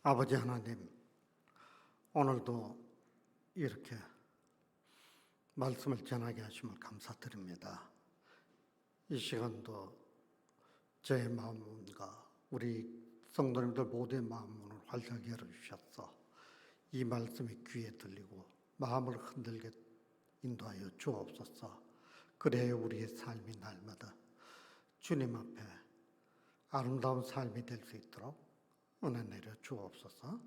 아버지 하나님, 오늘도 이렇게 말씀을 전하게 하심을 감사드립니다. 이 시간도 제 마음과 우리 성도님들 모두의 마음을 활짝 열어주셔서 이 말씀이 귀에 들리고 마음을 흔들게 인도하여 주옵소서. 그래야 우리의 삶이 날마다 주님 앞에 아름다운 삶이 될 수 있도록 은혜 내려 주옵소서.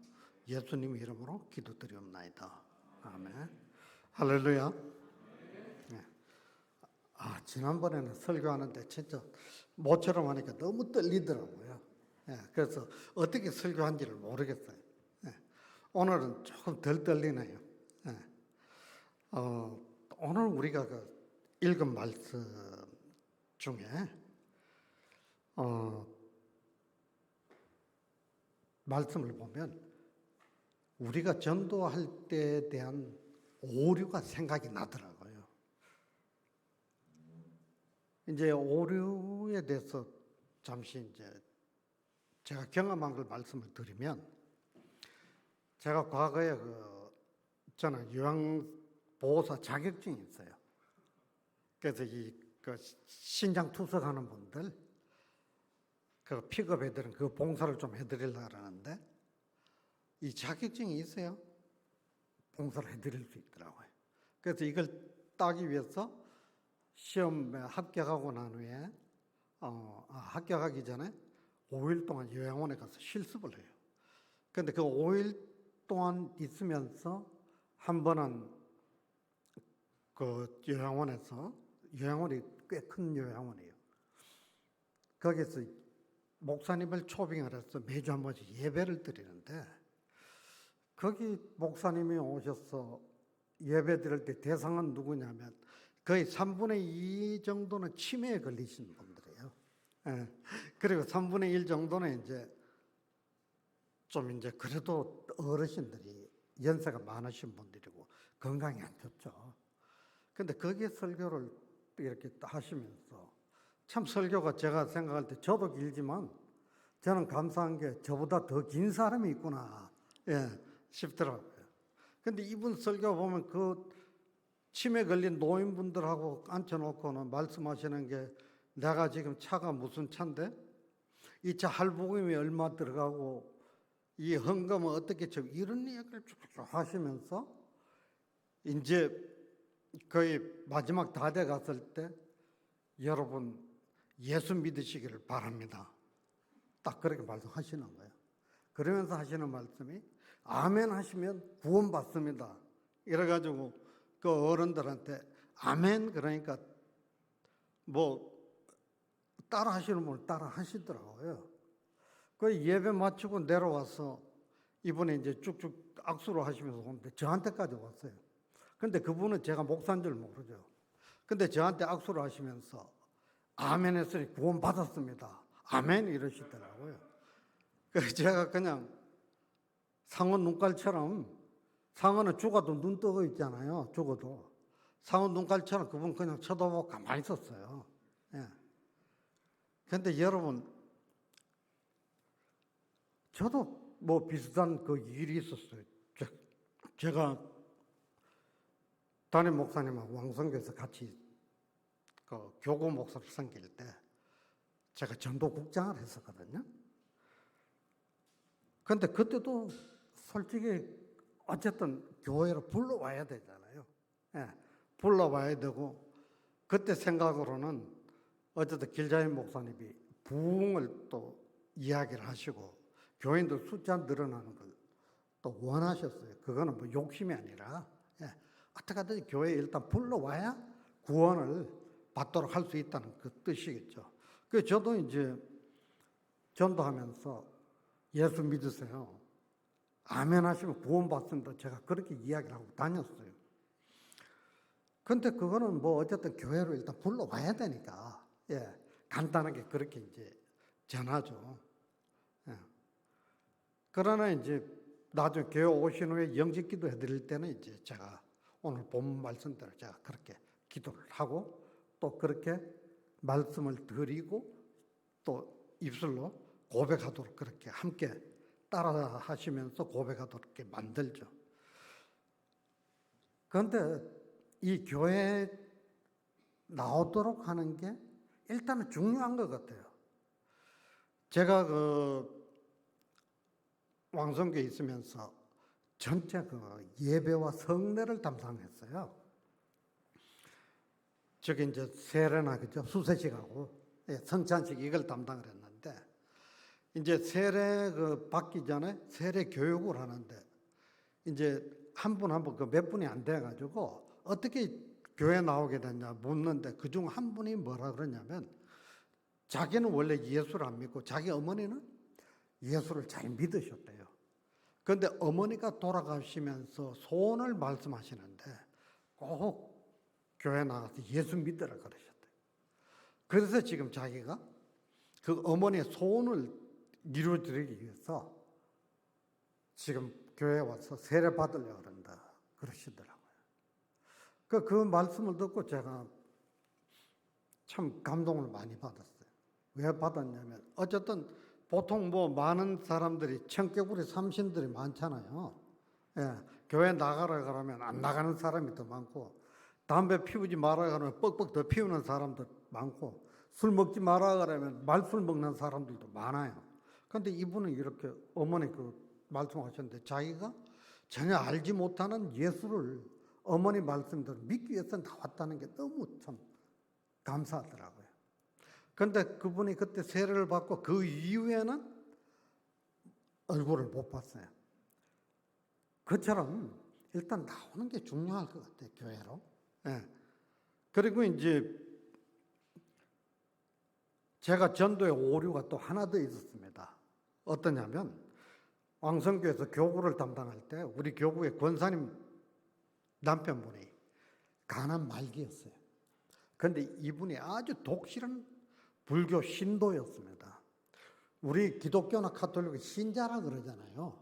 예수님 이름으로 기도드리옵나이다. 아멘. 할렐루야. 네. 지난번에는 설교하는데 진짜 모처럼 하니까 너무 떨리더라고요. 그래서 어떻게 설교한지를 모르겠어요. 오늘은 조금 덜 떨리네요. 오늘 우리가 읽은 말씀 중에 말씀을 보면 우리가 전도할 때에 대한 오류가 생각이 나더라고요. 이제 오류에 대해서 잠시 이제 제가 경험한 걸 말씀을 드리면, 제가 과거에 저는 요양보호사 자격증이 있어요. 그래서 신장 투석하는 분들 픽업해드리는 그 봉사를 좀 해드리려고 하는데, 이 자격증이 있어요. 봉사를 해드릴 수 있더라고요. 그래서 이걸 따기 위해서 시험에 합격하고 난 후에 합격하기 전에 5일 동안 요양원에 가서 실습을 해요. 그런데 그 5일 동안 있으면서 한 번은 그 요양원이 꽤 큰 요양원이에요. 거기서 목사님을 초빙을 해서 매주 한 번씩 예배를 드리는데, 거기 목사님이 오셔서 예배 드릴 때 대상은 누구냐면 거의 3분의 2 정도는 치매에 걸리신 분들이에요. 그리고 3분의 1 정도는 이제 그래도 어르신들이 연세가 많으신 분들이고 건강이 안 좋죠. 근데 거기에 설교를 이렇게 하시면서 참 설교가 제가 생각할 때 저도 길지만 저는 감사한 게 저보다 더 긴 사람이 있구나 싶더라고요. 근데 이분 설교 보면 그 치매 걸린 노인분들하고 앉혀놓고는 말씀하시는 게, 내가 지금 차가 무슨 차인데 이 차 할부금이 얼마 들어가고 이 헌금은 어떻게 쳐, 이런 이야기를 쭉 하시면서 이제 거의 마지막 다 돼 갔을 때 여러분 예수 믿으시기를 바랍니다. 딱 그렇게 말씀하시는 거예요. 그러면서 하시는 말씀이 아멘 하시면 구원받습니다. 이래가지고 그 어른들한테 아멘 그러니까 뭐 따라 하시는 분은 따라 하시더라고요. 그 예배 마치고 내려와서 이분이 이제 쭉쭉 악수를 하시면서 오는데 저한테까지 왔어요. 근데 그분은 제가 목사인 줄 모르죠. 근데 저한테 악수를 하시면서 아멘 했으니 구원 받았습니다. 아멘 이러시더라고요. 그래서 제가 그냥 상어 눈깔처럼, 상어는 죽어도 눈 뜨고 있잖아요. 죽어도. 상어 눈깔처럼 그분 그냥 쳐다보고 가만히 있었어요. 그런데 여러분, 저도 뭐 비슷한 그 일이 있었어요. 제가 담임 목사님하고 왕성교에서 같이 그 교구 목사를 섬길 때 제가 전도국장을 했었거든요. 그런데 그때도 솔직히 어쨌든 교회로 불러와야 되잖아요. 불러와야 되고, 그때 생각으로는 어쨌든 길자인 목사님이 부흥을 또 이야기를 하시고 교인들 숫자 늘어나는 걸 또 원하셨어요. 그거는 뭐 욕심이 아니라 어떻게든 교회에 일단 불러와야 구원을 받도록 할 수 있다는 그 뜻이겠죠. 그래서 저도 이제 전도하면서 예수 믿으세요, 아멘 하시면 구원 받습니다, 제가 그렇게 이야기를 하고 다녔어요. 근데 그거는 뭐 어쨌든 교회로 일단 불러와야 되니까 간단하게 그렇게 이제 전하죠. 그러나 이제 나중에 교회 오신 후에 영접기도 해드릴 때는 이제 제가 오늘 본 말씀대로 제가 그렇게 기도를 하고 또 그렇게 말씀을 드리고 또 입술로 고백하도록 그렇게 함께 따라 하시면서 고백하도록 만들죠. 그런데 이 교회에 나오도록 하는 게 일단은 중요한 것 같아요. 제가 왕성교에 있으면서 전체 예배와 성례를 담당했어요. 저기 이제 세례나 그죠? 수세식하고 성찬식 이걸 담당을 했는데, 이제 세례 받기 전에 세례 교육을 하는데, 이제 한 분 한 분 몇 분이 안 돼가지고 어떻게 교회 나오게 됐냐 묻는데, 그중 한 분이 뭐라 그러냐면, 자기는 원래 예수를 안 믿고 자기 어머니는 예수를 잘 믿으셨대요. 그런데 어머니가 돌아가시면서 소원을 말씀하시는데 꼭 교회 나가서 예수 믿으라 그러셨대요. 그래서 지금 자기가 그 어머니의 소원을 이루어드리기 위해서 지금 교회에 와서 세례 받으려고 그런다 그러시더라고요. 그 말씀을 듣고 제가 참 감동을 많이 받았어요. 왜 받았냐면, 어쨌든 보통 많은 사람들이 청개구리 삼신들이 많잖아요. 예, 교회 나가라 그러면 안 나가는 사람이 더 많고, 담배 피우지 마라 그러면 뻑뻑 더 피우는 사람도 많고, 술 먹지 마라 그러면 말술 먹는 사람들도 많아요. 그런데 이분은 이렇게 어머니 말씀하셨는데, 자기가 전혀 알지 못하는 예수를 어머니 말씀대로 믿기 위해서 나왔다는 게 너무 참 감사하더라고요. 그런데 그분이 그때 세례를 받고 그 이후에는 얼굴을 못 봤어요. 그처럼 일단 나오는 게 중요할 것 같아요, 교회로. 예. 그리고 이제 제가 전도의 오류가 또 하나 더 있었습니다. 어떠냐면, 왕성교에서 교구를 담당할 때 우리 교구의 권사님 남편분이 가난 말기였어요. 그런데 이분이 아주 독실한 불교 신도였습니다. 우리 기독교나 카톨릭은 신자라 그러잖아요.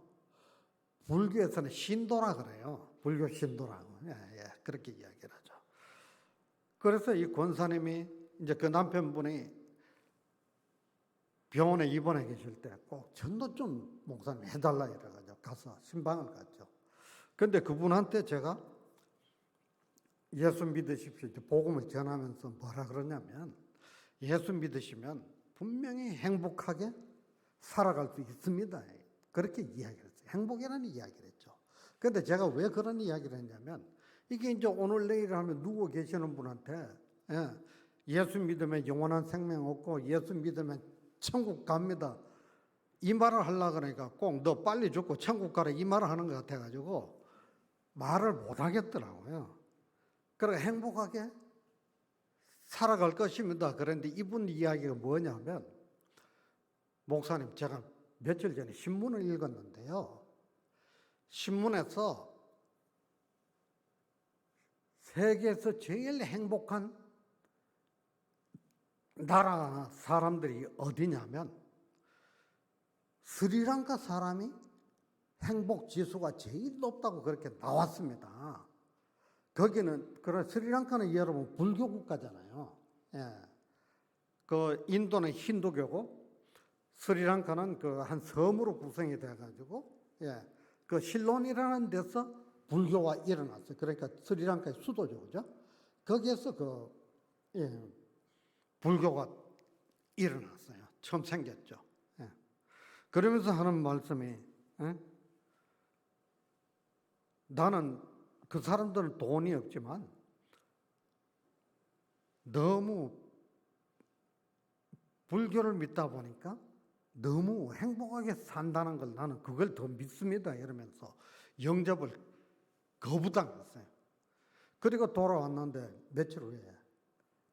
불교에서는 신도라 그래요. 불교 신도라고. 그렇게 이야기를 하죠. 그래서 이 권사님이 이제 그 남편분이 병원에 입원해 계실 때 꼭 전도 좀 목사님 해달라 이래가지고 가서 신방을 갔죠. 그런데 그분한테 제가 예수 믿으십시오, 복음을 전하면서 뭐라 그러냐면, 예수 믿으시면 분명히 행복하게 살아갈 수 있습니다. 그렇게 이야기를 했어요. 행복이라는 이야기를 했죠. 그런데 제가 왜 그런 이야기를 했냐면, 이게 이제 오늘 내일 하면 누워 계시는 분한테 예수 믿으면 영원한 생명 얻고 예수 믿으면 천국 갑니다, 이 말을 하려고 그러니까 꼭 너 빨리 죽고 천국 가라 이 말을 하는 것 같아가지고 말을 못 하겠더라고요. 그러니까 행복하게 살아갈 것입니다. 그런데 이분 이야기가 뭐냐면, 목사님, 제가 며칠 전에 신문을 읽었는데요. 신문에서 세계에서 제일 행복한 나라 사람들이 어디냐면 스리랑카 사람이 행복 지수가 제일 높다고 그렇게 나왔습니다. 거기는, 그런 스리랑카는 여러분 불교 국가잖아요. 예. 그 인도는 힌두교고 스리랑카는 그 한 섬으로 구성이 돼가지고, 예. 그 실론이라는 데서 불교가 일어났어요. 그러니까 스리랑카의 수도죠, 그죠? 거기에서 불교가 일어났어요. 처음 생겼죠. 예. 그러면서 하는 말씀이, 나는, 그 사람들은 돈이 없지만 너무 불교를 믿다 보니까 너무 행복하게 산다는 걸 나는 그걸 더 믿습니다 이러면서 영접을 거부당했어요. 그리고 돌아왔는데 며칠 후에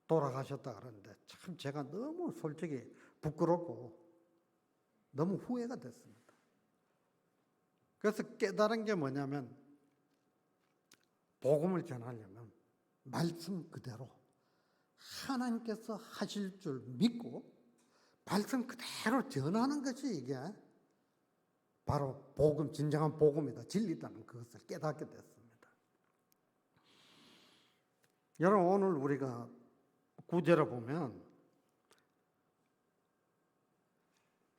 돌아가셨다 그러는데, 참 제가 너무 솔직히 부끄럽고 너무 후회가 됐습니다. 그래서 깨달은 게 뭐냐면, 복음을 전하려면 말씀 그대로 하나님께서 하실 줄 믿고 말씀 그대로 전하는 것이 이게 바로 복음, 진정한 복음이다, 진리다는 그것을 깨닫게 됐습니다. 여러분, 오늘 우리가 구절을 보면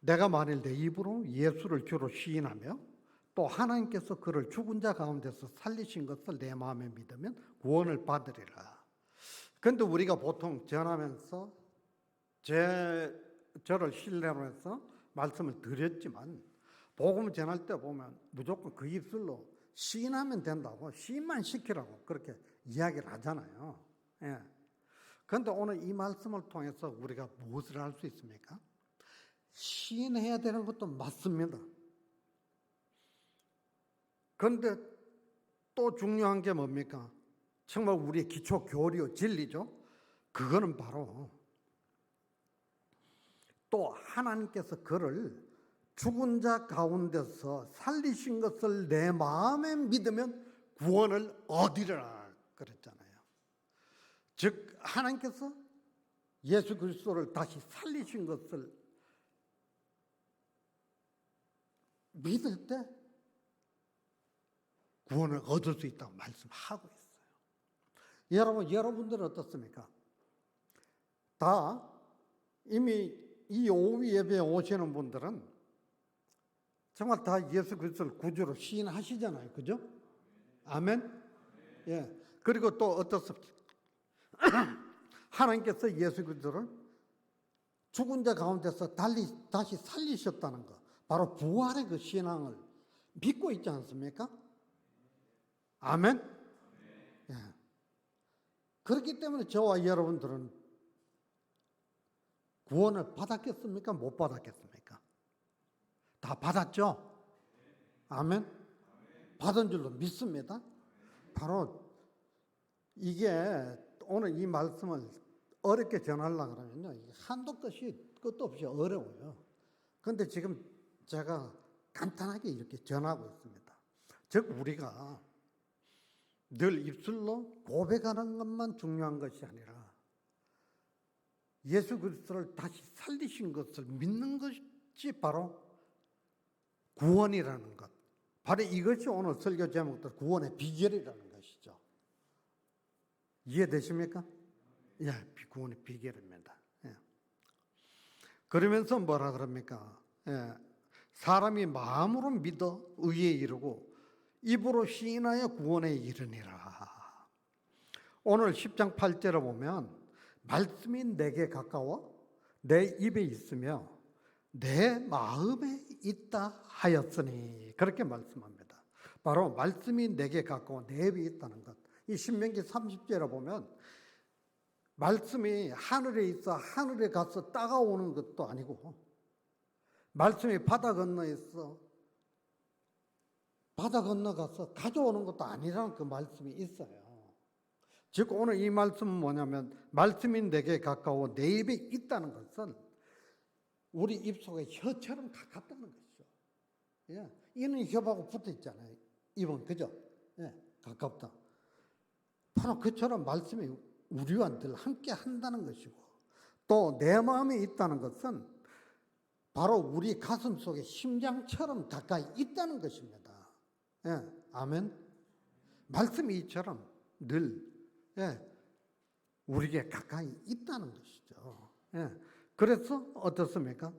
내가 만일 내 입으로 예수를 주로 시인하며 또 하나님께서 그를 죽은 자 가운데서 살리신 것을 내 마음에 믿으면 구원을 받으리라. 그런데 우리가 보통 전하면서 저를 신뢰로 해서 말씀을 드렸지만 복음 전할 때 보면 무조건 그 입술로 시인하면 된다고, 시인만 시키라고 그렇게 이야기를 하잖아요. 예. 그런데 오늘 이 말씀을 통해서 우리가 무엇을 할 수 있습니까? 시인해야 되는 것도 맞습니다. 그런데 또 중요한 게 뭡니까? 정말 우리의 기초 교리요, 진리죠. 그거는 바로 또 하나님께서 그를 죽은 자 가운데서 살리신 것을 내 마음에 믿으면 구원을 얻으리라 그랬잖아요. 즉 하나님께서 예수 그리스도를 다시 살리신 것을 믿을 때 구원을 얻을 수 있다고 말씀하고 있어요. 여러분들은 어떻습니까? 다 이미 이 오후 예배에 오시는 분들은 정말 다 예수 그리스도를 구주로 시인하시잖아요. 그죠? 아멘? 예. 그리고 또 어떻습니까? 하나님께서 예수 그리스도를 죽은 자 가운데서 다시 살리셨다는 것. 바로 부활의 그 신앙을 믿고 있지 않습니까? 아멘? 예. 그렇기 때문에 저와 여러분들은 구원을 받았겠습니까? 못 받았겠습니까? 다 받았죠? 아멘? 받은 줄로 믿습니다. 바로 이게 오늘 이 말씀을 어렵게 전하려고 그러면요, 한도 끝도 없이 어려워요. 그런데 지금 제가 간단하게 이렇게 전하고 있습니다. 즉 우리가 늘 입술로 고백하는 것만 중요한 것이 아니라 예수 그리스도를 다시 살리신 것을 믿는 것이 바로 구원이라는 것. 바로 이것이 오늘 설교 제목도 구원의 비결이라는 것이죠. 이해되십니까? 예, 구원의 비결입니다. 예. 그러면서 뭐라 그럽니까? 예, 사람이 마음으로 믿어 의에 이르고 입으로 시인하여 구원에 이르니라. 오늘 10장 8절에 보면 말씀이 내게 가까워 내 입에 있으며 내 마음에 있다 하였으니, 그렇게 말씀합니다. 바로 말씀이 내게 가까워 내 입에 있다는 것. 이 신명기 30절에 보면 말씀이 하늘에 있어 하늘에 가서 따가오는 것도 아니고 말씀이 바다 건너에 있어 바다 건너가서 가져오는 것도 아니라는 그 말씀이 있어요. 즉 오늘 이 말씀은 뭐냐면 말씀이 내게 가까워 내 입에 있다는 것은 우리 입속에 혀처럼 가깝다는 것이죠. 예. 이는 혀하고 붙어 있잖아요. 입은, 그죠? 예. 가깝다. 바로 그처럼 말씀이 우리와 늘 함께 한다는 것이고, 또 내 마음에 있다는 것은 바로 우리 가슴 속에 심장처럼 가까이 있다는 것입니다. 예. 아멘. 말씀이 이처럼 늘 우리에게 가까이 있다는 것이죠. 예. 그래서 어떻습니까?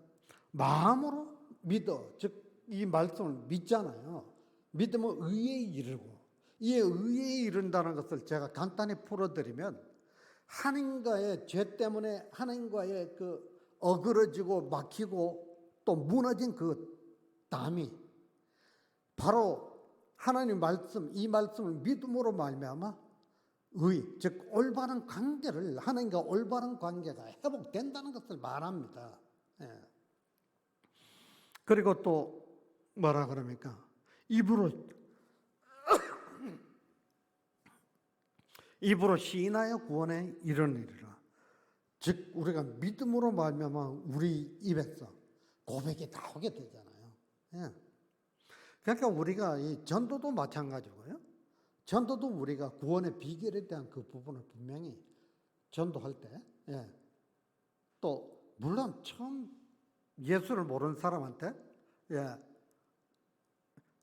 마음으로 믿어, 즉 이 말씀을 믿잖아요. 믿으면 의에 이르고, 이 의에 이른다는 것을 제가 간단히 풀어드리면 하나님과의 죄 때문에 하나님과의 그 어그러지고 막히고 또 무너진 그 담이 바로 하나님 말씀, 이 말씀을 믿음으로 말미암아 즉 올바른 관계를, 하나님과 올바른 관계가 회복된다는 것을 말합니다. 예. 그리고 또 뭐라 그럽니까? 입으로 시인하여 구원에 이르니라. 즉 우리가 믿음으로 말미암아 우리 입에서 고백이 나오게 되잖아요. 예. 그러니까 우리가 이 전도도 마찬가지고요. 전도도 우리가 구원의 비결에 대한 그 부분을 분명히 전도할 때, 예. 또 물론 처음 예수를 모르는 사람한테, 예,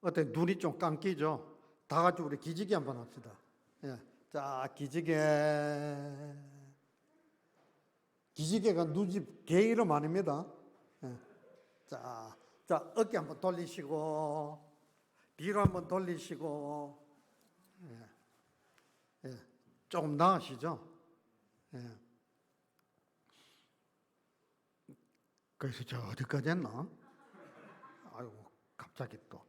어때 눈이 좀 감기죠. 다 같이 우리 기지개 한번 합시다. 예. 자, 기지개가 누집 개 이름 아닙니다. 예. 자, 어깨 한번 돌리시고, 뒤로 한번 돌리시고, 예, 조금 나으시죠? 예. 그래서 저 어디까지 했나? 아이고, 갑자기 또.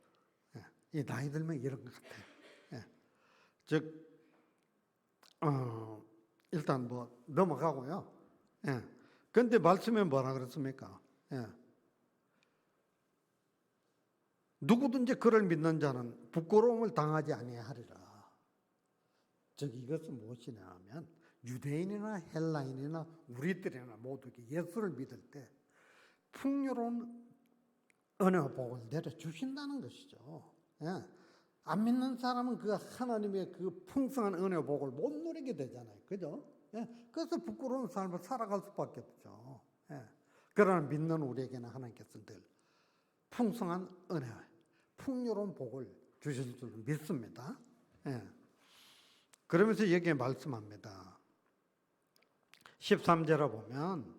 예. 이 나이 들면 이런 것 같아요. 예. 즉, 일단 뭐 넘어가고요. 예. 근데 말씀에 뭐라 그랬습니까? 예. 누구든지 그를 믿는 자는 부끄러움을 당하지 아니하리라. 즉 이것은 무엇이냐 하면 유대인이나 헬라인이나 우리들이나 모두 예수를 믿을 때 풍요로운 은혜와 복을 내려주신다는 것이죠. 예. 안 믿는 사람은 그 하나님의 그 풍성한 은혜와 복을 못 누리게 되잖아요. 그죠? 예. 그래서 부끄러운 삶을 살아갈 수밖에 없죠. 예. 그러나 믿는 우리에게는 하나님께서 늘 풍성한 은혜, 풍요로운 복을 주실 줄 믿습니다. 예. 그러면서 여기에 말씀합니다. 13절에 보면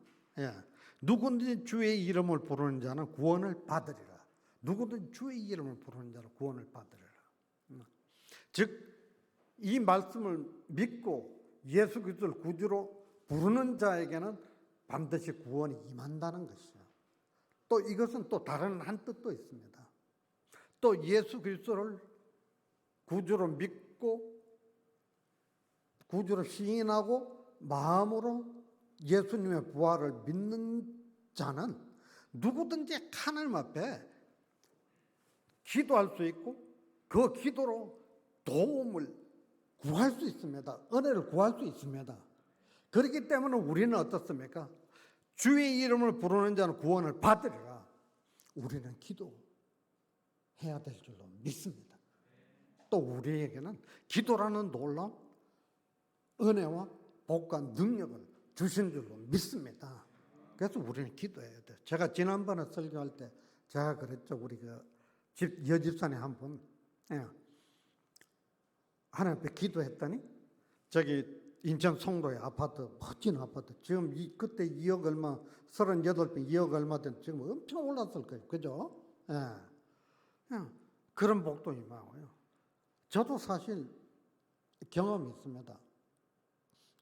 누구든지 주의 이름을 부르는 자는 구원을 받으리라. 누구든지 주의 이름을 부르는 자는 구원을 받으리라. 즉 이 말씀을 믿고 예수 그리스도를 구주로 부르는 자에게는 반드시 구원이 임한다는 것이죠. 또 이것은 또 다른 한 뜻도 있습니다. 또 예수 그리스도를 구주로 믿고 구주로 시인하고 마음으로 예수님의 부활을 믿는 자는 누구든지 하나님 앞에 기도할 수 있고 그 기도로 도움을 구할 수 있습니다. 은혜를 구할 수 있습니다. 그렇기 때문에 우리는 어떻습니까? 주의 이름을 부르는 자는 구원을 받으리라. 우리는 기도해야 될 줄로 믿습니다. 또 우리에게는 기도라는 놀라운 은혜와 복과 능력을 주신 줄로 믿습니다. 그래서 우리는 기도해야 돼요. 제가 지난번에 설교할 때 제가 그랬죠. 우리 여집사님 한 분, 하나님 앞에 기도했더니 저기 인천 송도의 아파트, 멋진 아파트, 지금 그때 2억 얼마, 38평 2억 얼마 된 지금 엄청 올랐을 거예요. 그죠? 그런 복도 임하고요. 저도 사실 경험이 있습니다.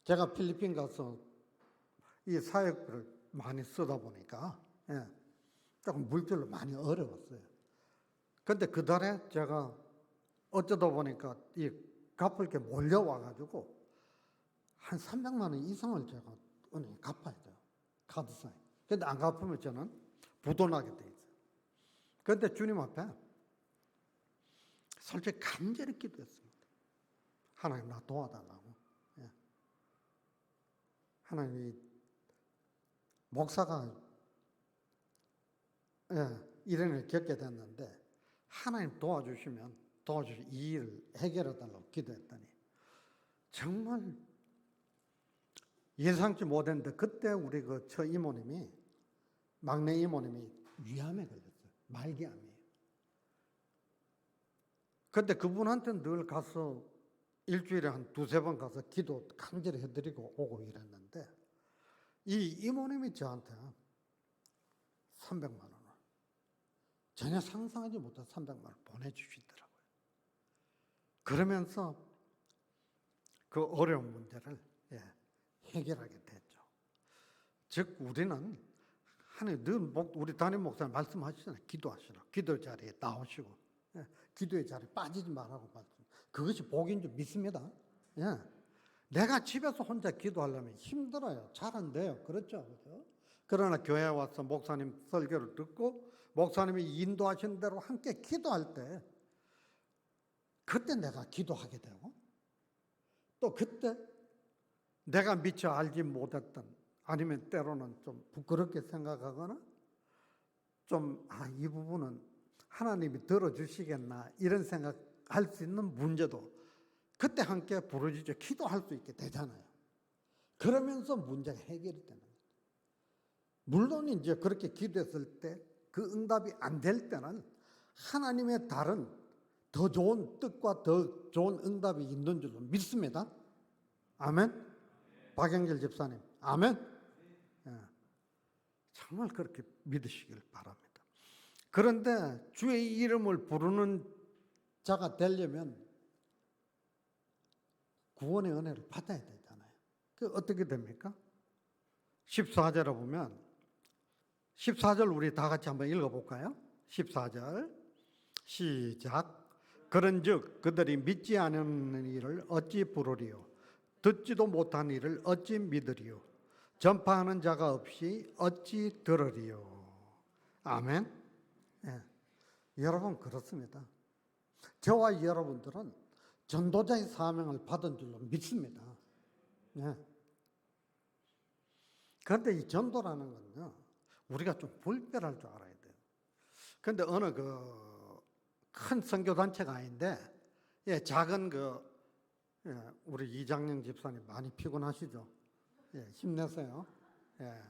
제가 필리핀 가서 이 사역을 많이 쓰다 보니까 조금 물질로 많이 어려웠어요. 근데 그 달에 제가 어쩌다 보니까 이 갚을 게 몰려와가지고 한 300만 원 이상을 제가 은행에 갚아야 돼요. 카드사에. 근데 안 갚으면 저는 부도나게 돼 있어요. 그런데 주님 앞에 솔직히 간절히 기도했습니다. 하나님 나 도와달라고. 하나님이 목사가 이런 일을 겪게 됐는데 하나님 도와주시면 이 일을 해결해달라고 기도했더니 정말 예상치 못했는데 그때 우리 저 이모님이 막내 이모님이 위암에 걸렸어요. 말기암이에요. 근데 그분한테는 늘 가서 일주일에 한 2-3번 가서 기도 간절히 해드리고 오고 이랬는데 이 이모님이 저한테 300만 원을 전혀 상상하지 못한 300만 원을 보내주시더라고요. 그러면서 그 어려운 문제를 해결하게 됐죠. 즉 우리는 하나님 늘 우리 담임 목사님 말씀하시잖아요. 기도하시라. 기도 자리에 나오시고 기도의 자리에 빠지지 말라고 말씀. 그것이 복인 줄 믿습니다. 내가 집에서 혼자 기도하려면 힘들어요. 잘 안 돼요. 그렇죠? 그러나 교회에 와서 목사님 설교를 듣고 목사님이 인도하신 대로 함께 기도할 때 그때 내가 기도하게 되고 또 그때 내가 미처 알지 못했던 아니면 때로는 좀 부끄럽게 생각하거나 좀 이 부분은 하나님이 들어주시겠나 이런 생각할 수 있는 문제도 그때 함께 부르짖어 기도할 수 있게 되잖아요. 그러면서 문제가 해결이 되는 거예요. 물론 이제 그렇게 기도했을 때 그 응답이 안 될 때는 하나님의 다른 더 좋은 뜻과 더 좋은 응답이 있는 줄로 믿습니다. 아멘. 박영길 집사님, 아멘. 정말 그렇게 믿으시길 바랍니다. 그런데 주의 이름을 부르는 자가 되려면 구원의 은혜를 받아야 되잖아요. 그 어떻게 됩니까? 14절에 보면 14절 우리 다 같이 한번 읽어볼까요? 14절 시작. 그런즉 그들이 믿지 않는 이를 어찌 부르리요? 듣지도 못한 이를 어찌 믿으리요? 전파하는 자가 없이 어찌 들으리요? 아멘. 예. 여러분 그렇습니다. 저와 여러분들은 전도자의 사명을 받은 줄로 믿습니다. 예. 그런데 이 전도라는 건요, 우리가 좀 분별할 줄 알아야 돼요. 그런데 어느 큰 선교단체가 아닌데, 예, 작은 우리 이장영 집사님 많이 피곤하시죠? 예, 힘내세요. 예,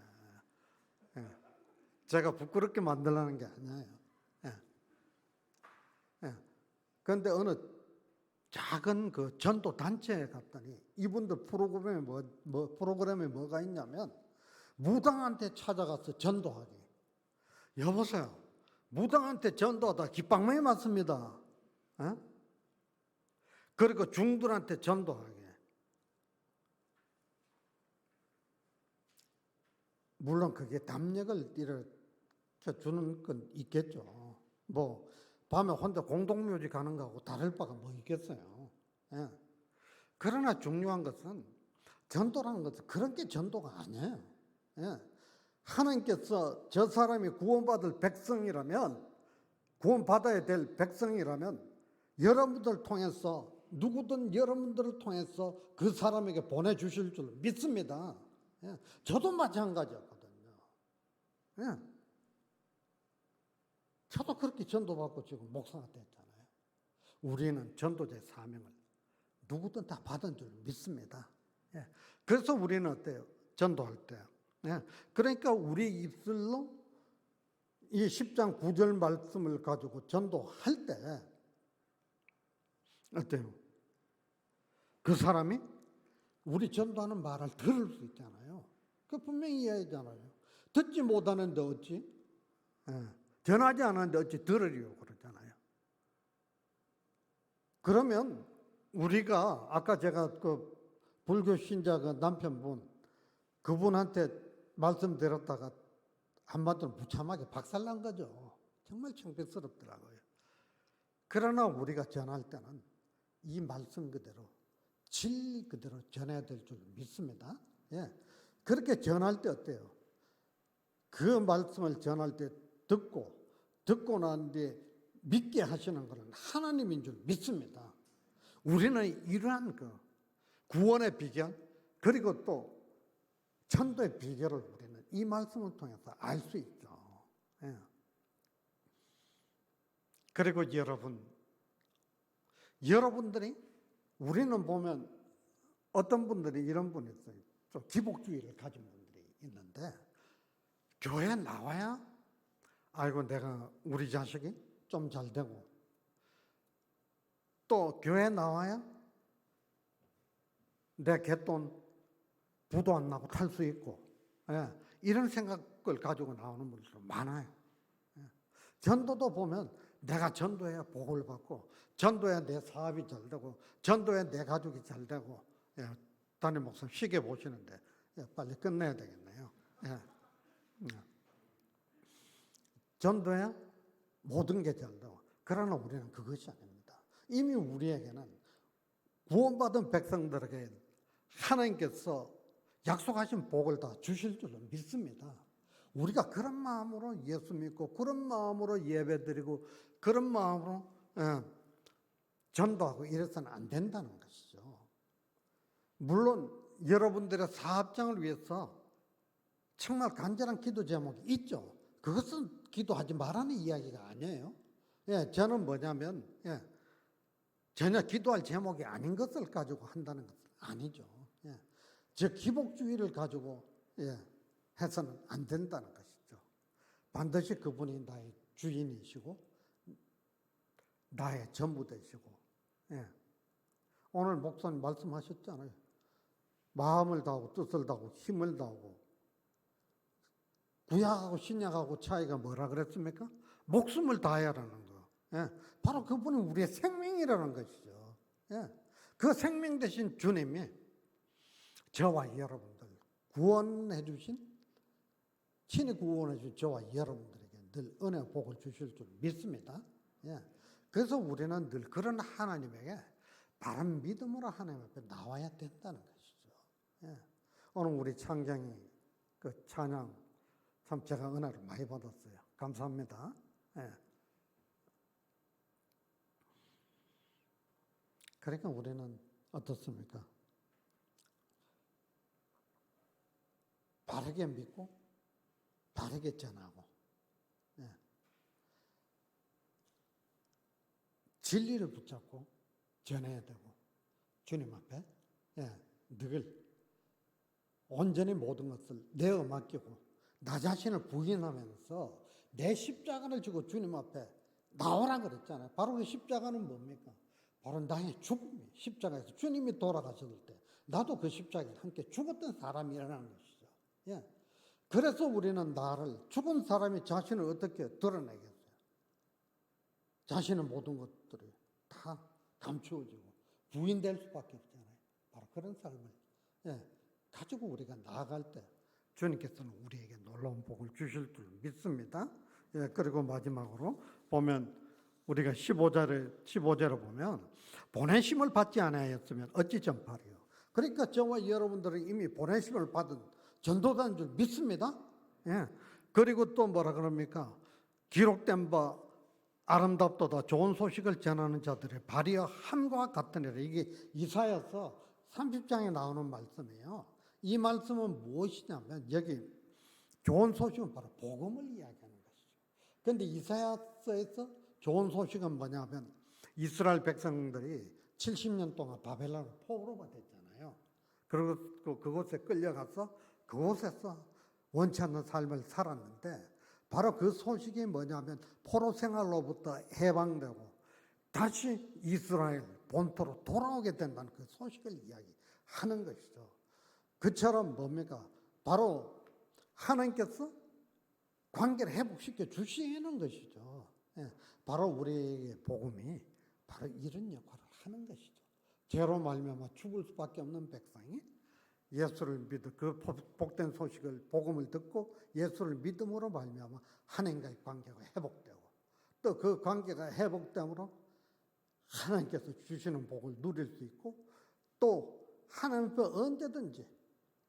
예. 제가 부끄럽게 만들라는 게 아니에요. 예. 예. 그런데 어느 작은 전도 단체에 갔더니 이분들 프로그램에 프로그램에 뭐가 있냐면 무당한테 찾아가서 전도하기. 여보세요. 무당한테 전도하다 깃방망이 맞습니다. 에? 그리고 중들한테 전도하게. 물론 그게 담력을 주는 건 있겠죠. 뭐 밤에 혼자 공동묘지 가는 거하고 다를 바가 뭐 있겠어요. 예. 그러나 중요한 것은 전도라는 것은 그런 게 전도가 아니에요. 예. 하나님께서 저 사람이 구원받을 백성이라면, 구원받아야 될 백성이라면 여러분들 통해서, 누구든 여러분들을 통해서 그 사람에게 보내주실 줄 믿습니다. 예. 저도 마찬가지였거든요. 예. 저도 그렇게 전도받고 지금 목사가 됐잖아요. 우리는 전도자의 사명을 누구든 다 받은 줄 믿습니다. 예. 그래서 우리는 어때요? 전도할 때. 예. 그러니까 우리 입술로 이 10장 9절 말씀을 가지고 전도할 때 어때요? 그 사람이 우리 전도하는 말을 들을 수 있잖아요. 그 분명히 이해하잖아요. 듣지 못하는데 어찌? 예. 전하지 않았는데 어찌 들으리요 그러잖아요. 그러면 우리가 아까 제가 불교 신자 남편분 그분한테 말씀드렸다가 한마디로 무참하게 박살난 거죠. 정말 창피스럽더라고요. 그러나 우리가 전할 때는 이 말씀 그대로 진리 그대로 전해야 될 줄 믿습니다. 예. 그렇게 전할 때 어때요? 그 말씀을 전할 때 듣고 난 뒤에 믿게 하시는 것은 하나님인 줄 믿습니다. 우리는 이러한 구원의 비결, 그리고 또 전도의 비결을 우리는 이 말씀을 통해서 알 수 있죠. 예. 그리고 여러분들이, 우리는 보면 어떤 분들이 이런 분이 있어요. 좀 기복주의를 가진 분들이 있는데, 교회 나와야 아이고 내가 우리 자식이 좀 잘 되고, 또 교회 나와야 내 갯돈 부도 안 나고 탈 수 있고, 예, 이런 생각을 가지고 나오는 분들 많아요. 예. 전도도 보면 내가 전도해야 복을 받고, 전도해야 내 사업이 잘 되고, 전도해야 내 가족이 잘 되고. 예, 담임 목사님 시계 보시는데 빨리 끝내야 되겠네요. 예. 전도해야 모든 게 잘 되고. 그러나 우리는 그것이 아닙니다. 이미 우리에게는 구원받은 백성들에게 하나님께서 약속하신 복을 다 주실 줄로 믿습니다. 우리가 그런 마음으로 예수 믿고, 그런 마음으로 예배드리고, 그런 마음으로 전도하고 이래서는 안 된다는 것이죠. 물론 여러분들의 사업장을 위해서 정말 간절한 기도 제목이 있죠. 그것은 기도하지 말라는 이야기가 아니에요. 예, 저는 뭐냐면 전혀 기도할 제목이 아닌 것을 가지고 한다는 것은 아니죠. 예, 즉 기복주의를 가지고 해서는 안 된다는 것이죠. 반드시 그분이 나의 주인이시고 나의 전부 되시고. 오늘 목사님 말씀하셨잖아요. 마음을 다하고 뜻을 다하고 힘을 다하고. 구약하고 신약하고 차이가 뭐라 그랬습니까? 목숨을 다하라는 거. 예. 바로 그분이 우리의 생명이라는 것이죠. 예. 그 생명 대신 주님이 저와 여러분들 구원해 주신, 친히 구원해 주신 저와 여러분들에게 늘 은혜 복을 주실 줄 믿습니다. 예. 그래서 우리는 늘 그런 하나님에게 바른 믿음으로 하나님 앞에 나와야 된다는 것이죠. 예. 오늘 우리 창경이 그 찬양 참 제가 은혜를 많이 받았어요. 감사합니다. 예. 그러니까 우리는 어떻습니까? 바르게 믿고 바르게 전하고, 예. 진리를 붙잡고 전해야 되고, 주님 앞에, 예, 늘 온전히 모든 것을 내어 맡기고 나 자신을 부인하면서 내 십자가를 지고 주님 앞에 나오라 그랬잖아요. 바로 그 십자가는 뭡니까? 바로 나의 죽음이, 십자가에서 주님이 돌아가셨을 때 나도 그 십자가에 함께 죽었던 사람이라는 것이죠. 예. 그래서 우리는 나를, 죽은 사람이 자신을 어떻게 드러내겠어요? 자신의 모든 것들이 다 감추어지고 부인될 수밖에 없잖아요. 바로 그런 삶을, 예, 가지고 우리가 나아갈 때 주님께서는 우리에게 놀라운 복을 주실 줄 믿습니다. 예, 그리고 마지막으로 보면 우리가 15절에 보면 보내심을 받지 않았으면 어찌 전파리요. 그러니까 저와 여러분들은 이미 보내심을 받은 전도자인 줄 믿습니다. 예. 그리고 또 뭐라 그럽니까? 기록된 바 아름답도다 좋은 소식을 전하는 자들의 발이여 함과 같으니라. 이게 이사야서 30장에 나오는 말씀이에요. 이 말씀은 무엇이냐면 여기 좋은 소식은 바로 복음을 이야기하는 것이죠. 그런데 이사야서에서 좋은 소식은 뭐냐면 이스라엘 백성들이 70년 동안 바벨론으로 포로가 됐잖아요. 그리고 그곳에 끌려가서 그곳에서 원치 않는 삶을 살았는데 바로 그 소식이 뭐냐면 포로 생활로부터 해방되고 다시 이스라엘 본토로 돌아오게 된다는 그 소식을 이야기하는 것이죠. 그처럼 뭡니까? 바로 하나님께서 관계를 회복시켜 주시는 것이죠. 예, 바로 우리에게 복음이 바로 이런 역할을 하는 것이죠. 죄로 말미암아 죽을 수밖에 없는 백성이 예수를 믿어 그 복된 소식을, 복음을 듣고 예수를 믿음으로 말미암아 하나님과의 관계가 회복되고 또 그 관계가 회복됨으로 하나님께서 주시는 복을 누릴 수 있고 또 하나님 앞에 언제든지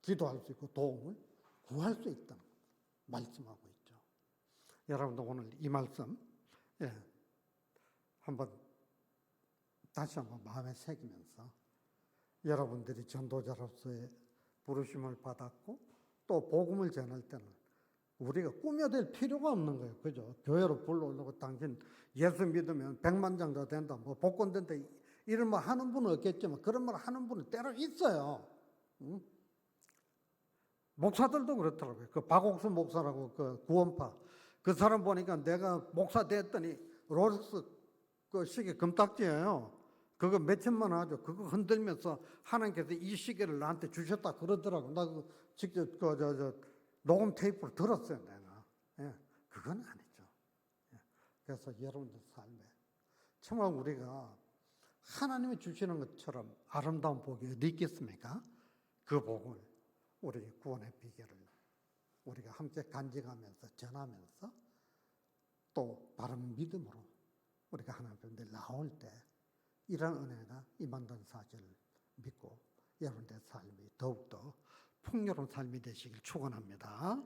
기도할 수 있고 도움을 구할 수 있다는 말씀하고 있죠. 여러분도 오늘 이 말씀, 예, 한번 다시 한번 마음에 새기면서 여러분들이 전도자로서의 부르심을 받았고 또 복음을 전할 때는 우리가 꾸며댈 필요가 없는 거예요. 그죠? 교회로 불러오려고 당신 예수 믿으면 백만장자 된다, 뭐 복권 된다, 이런 말 하는 분은 없겠지만 그런 말 하는 분은 때로 있어요. 응? 목사들도 그렇더라고요. 그 박옥수 목사라고 그 구원파 그 사람 보니까 내가 목사 됐더니 롤렉스 그 시계 금딱지예요. 그거 몇천만 원 하죠. 그거 흔들면서 하나님께서 이 시계를 나한테 주셨다 그러더라고. 나 그 직접 녹음 테이프를 들었어요, 내가. 예, 그건 아니죠. 예, 그래서 여러분들 삶에 정말 우리가 하나님이 주시는 것처럼 아름다운 복이 어디 있겠습니까? 그 복을, 우리 구원의 비결을 우리가 함께 간직하면서 전하면서 또 바른 믿음으로 우리가 하나님 앞에 나올 때 이런 은혜가 임한다는 사실을 믿고 여러분들의 삶이 더욱더 풍요로운 삶이 되시길 축원합니다.